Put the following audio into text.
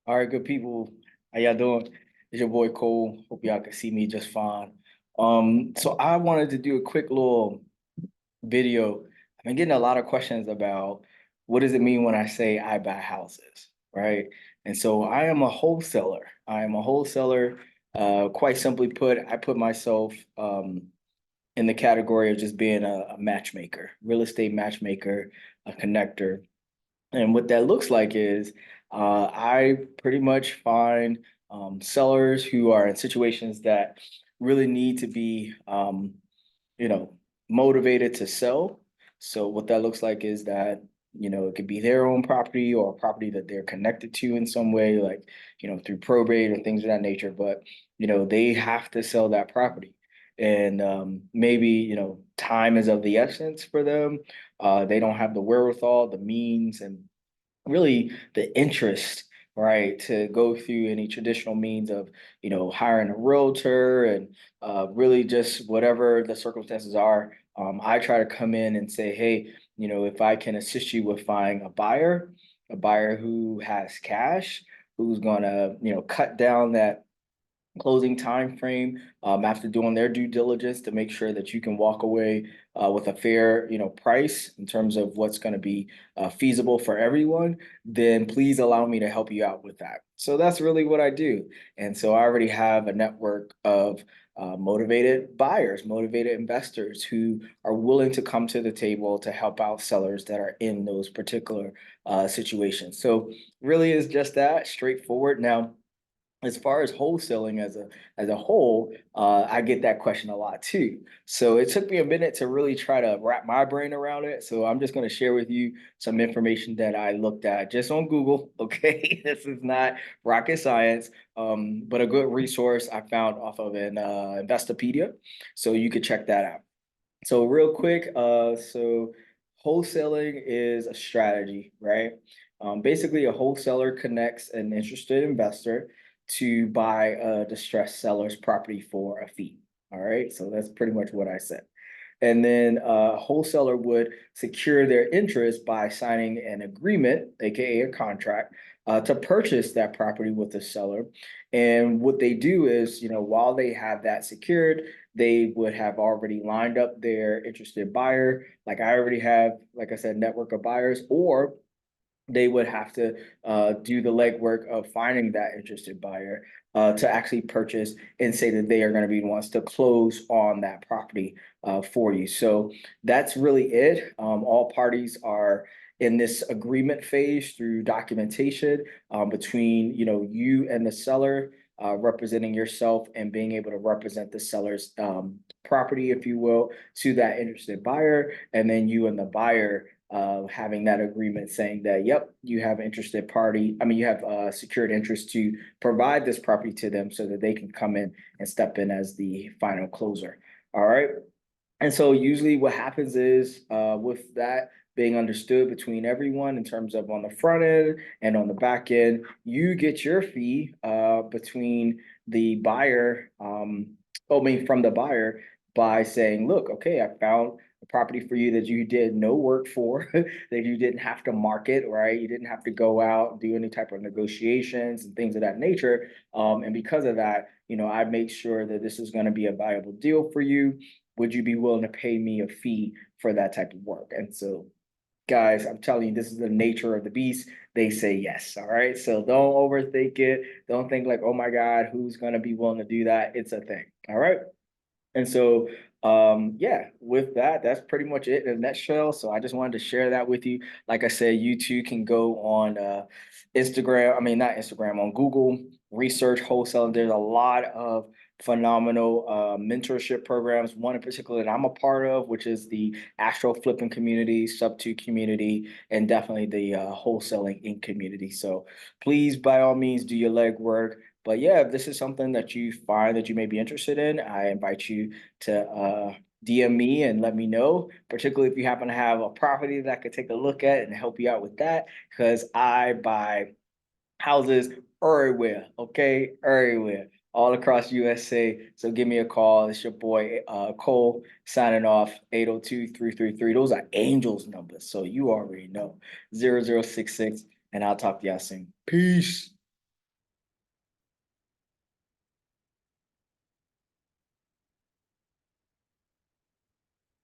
All right, good people. How y'all doing? It's your boy Cole. Hope y'all can see me just fine. So I wanted to do a quick little video. I've been getting a lot of questions about what does it mean when I say I buy houses, right? And so I am a wholesaler. I am a wholesaler. Quite simply put, I put myself in the category of just being a matchmaker, real estate matchmaker, a connector. And what that looks like is I pretty much find sellers who are in situations that really need to be, you know, motivated to sell. So what that looks like is that, it could be their own property or a property that they're connected to in some way, like, through probate and things of that nature. But, they have to sell that property. And maybe, time is of the essence for them. They don't have the wherewithal, the means, and really the interest, right, to go through any traditional means of, hiring a realtor and really just whatever the circumstances are. I try to come in and say, hey, if I can assist you with finding a buyer who has cash, who's gonna, cut down that closing time frame after doing their due diligence to make sure that you can walk away with a fair price in terms of what's going to be feasible for everyone, then please allow me to help you out with that. So that's really what I do. And so I already have a network of motivated buyers, motivated investors who are willing to come to the table to help out sellers that are in those particular situations. So really is just that straightforward. Now, as far as wholesaling as a whole, I get that question a lot too. So it took me a minute to really try to wrap my brain around it. So I'm just going to share with you some information that I looked at just on Google. Okay, this is not rocket science, but a good resource I found off of an Investopedia. So you could check that out. So real quick, so wholesaling is a strategy, right? Basically, a wholesaler connects an interested investor to buy a distressed seller's property for a fee. All right, so that's pretty much what I said. And then a wholesaler would secure their interest by signing an agreement, aka a contract, to purchase that property with the seller. And what they do is, while they have that secured, they would have already lined up their interested buyer. Like I already have, like I said, network of buyers, or they would have to do the legwork of finding that interested buyer to actually purchase and say that they are going to be the ones to close on that property for you. So that's really it. All parties are in this agreement phase through documentation between you and the seller. Representing yourself and being able to represent the seller's property, if you will, to that interested buyer, and then you and the buyer having that agreement saying that, yep, you have interested party. I mean, you have secured interest to provide this property to them so that they can come in and step in as the final closer. All right. And so usually what happens is with that being understood between everyone in terms of on the front end and on the back end, you get your fee between the buyer, I mean, from the buyer by saying, look, okay, I found a property for you that you did no work for, that you didn't have to market, right? You didn't have to go out, do any type of negotiations and things of that nature. And because of that, I make sure that this is going to be a viable deal for you. Would you be willing to pay me a fee for that type of work? And so, guys, I'm telling you, this is the nature of the beast. They say yes. All right. So don't overthink it. Don't think like, oh my God, who's going to be willing to do that? It's a thing. All right. And so, yeah, with that, that's pretty much it in a nutshell. So I just wanted to share that with you. Like I said, you too can go on Instagram. I mean, not Instagram, on Google, research wholesaling. There's a lot of phenomenal mentorship programs. One in particular that I'm a part of, which is the Astro Flipping community, Sub 2 community, and definitely the Wholesaling Inc. community. So please, by all means, do your legwork. But yeah, if this is something that you find that you may be interested in, I invite you to DM me and let me know, particularly if you happen to have a property that I could take a look at and help you out with that, because I buy houses everywhere, okay? Everywhere, all across USA. So give me a call. It's your boy Cole signing off, 802-333. Those are Angels numbers, so you already know, 0066, and I'll talk to y'all soon. Peace.